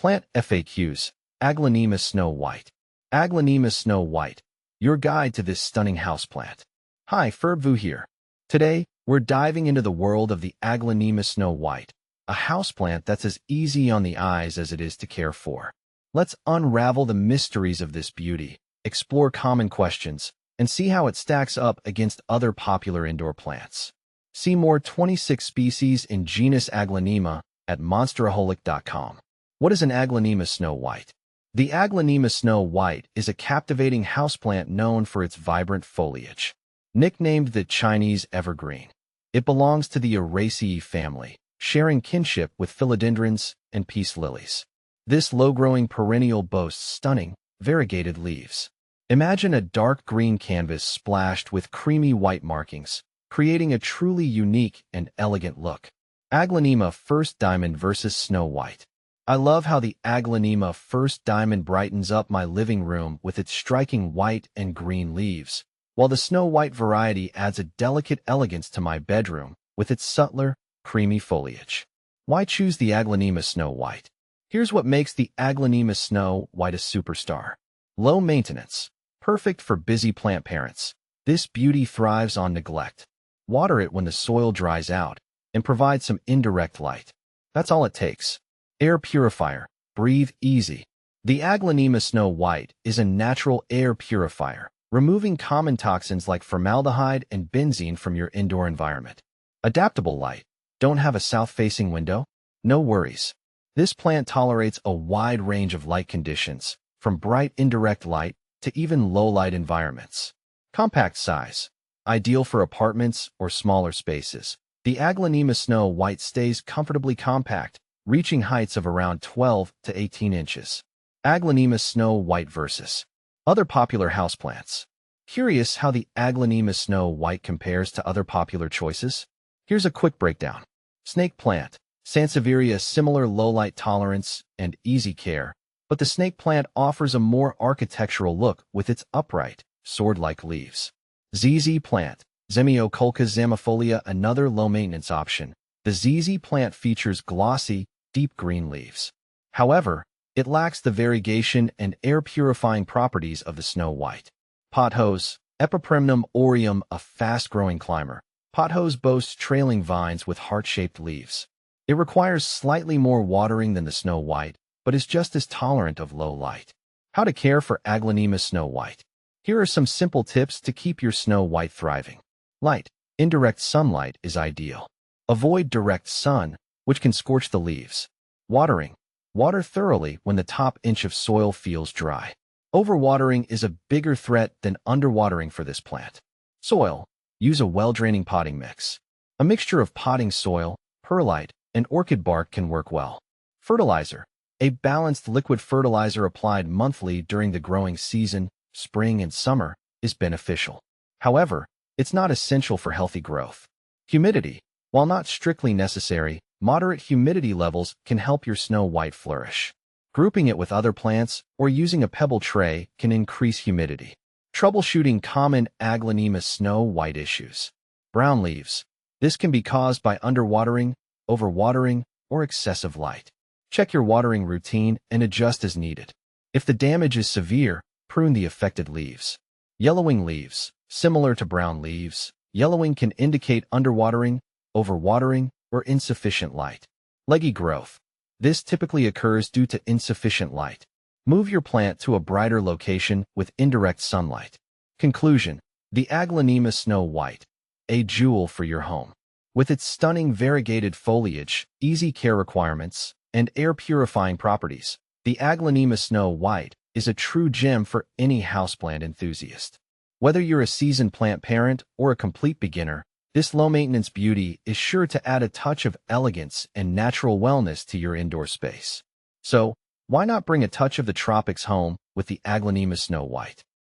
Plant FAQs, Aglaonema Snow White. Aglaonema Snow White, your guide to this stunning houseplant. Hi, Ferbu here. Today, we're diving into the world of the Aglaonema Snow White, a houseplant that's as easy on the eyes as it is to care for. Let's unravel the mysteries of this beauty, explore common questions, and see how it stacks up against other popular indoor plants. See more 26 species in genus Aglaonema at monsteraholic.com. What is an Aglaonema Snow White? The Aglaonema Snow White is a captivating houseplant known for its vibrant foliage. Nicknamed the Chinese evergreen, it belongs to the Araceae family, sharing kinship with philodendrons and peace lilies. This low-growing perennial boasts stunning, variegated leaves. Imagine a dark green canvas splashed with creamy white markings, creating a truly unique and elegant look. Aglaonema First Diamond versus Snow White. I love how the Aglaonema First Diamond brightens up my living room with its striking white and green leaves, while the Snow White variety adds a delicate elegance to my bedroom with its subtler, creamy foliage. Why choose the Aglaonema Snow White? Here's what makes the Aglaonema Snow White a superstar. Low maintenance. Perfect for busy plant parents. This beauty thrives on neglect. Water it when the soil dries out, and provide some indirect light. That's all it takes. Air purifier. Breathe easy. The Aglaonema Snow White is a natural air purifier, removing common toxins like formaldehyde and benzene from your indoor environment. Adaptable light. Don't have a south-facing window? No worries. This plant tolerates a wide range of light conditions, from bright indirect light to even low-light environments. Compact size. Ideal for apartments or smaller spaces. The Aglaonema Snow White stays comfortably compact, reaching heights of around 12 to 18 inches. Aglaonema Snow White versus other popular houseplants. Curious how the Aglaonema Snow White compares to other popular choices? Here's a quick breakdown. Snake plant. Sansevieria similar low-light tolerance and easy care, but the snake plant offers a more architectural look with its upright, sword-like leaves. ZZ plant. Zemioculca zamifolia another low-maintenance option. The ZZ plant features glossy, deep green leaves. However, it lacks the variegation and air-purifying properties of the Snow White. Pothose. Epipremnum aureum a fast-growing climber. Pothose boasts trailing vines with heart-shaped leaves. It requires slightly more watering than the Snow White, but is just as tolerant of low light. How to care for Aglaonema Snow White. Here are some simple tips to keep your Snow White thriving. Light. Indirect sunlight is ideal. Avoid direct sun, which can scorch the leaves. Watering. Water thoroughly when the top inch of soil feels dry. Overwatering is a bigger threat than underwatering for this plant. Soil. Use a well-draining potting mix. A mixture of potting soil, perlite, and orchid bark can work well. Fertilizer. A balanced liquid fertilizer applied monthly during the growing season, spring and summer, is beneficial. However, it's not essential for healthy growth. Humidity. While not strictly necessary, moderate humidity levels can help your Snow White flourish. Grouping it with other plants or using a pebble tray can increase humidity. Troubleshooting common Aglaonema Snow White issues. Brown leaves. This can be caused by underwatering, overwatering, or excessive light. Check your watering routine and adjust as needed. If the damage is severe, prune the affected leaves. Yellowing leaves. Similar to brown leaves, yellowing can indicate underwatering, overwatering, or insufficient light. Leggy growth. This typically occurs due to insufficient light. Move your plant to a brighter location with indirect sunlight. Conclusion. The Aglaonema Snow White, a jewel for your home. With its stunning variegated foliage, easy care requirements, and air-purifying properties, the Aglaonema Snow White is a true gem for any houseplant enthusiast. Whether you're a seasoned plant parent or a complete beginner, this low-maintenance beauty is sure to add a touch of elegance and natural wellness to your indoor space. So, why not bring a touch of the tropics home with the Aglaonema Snow White?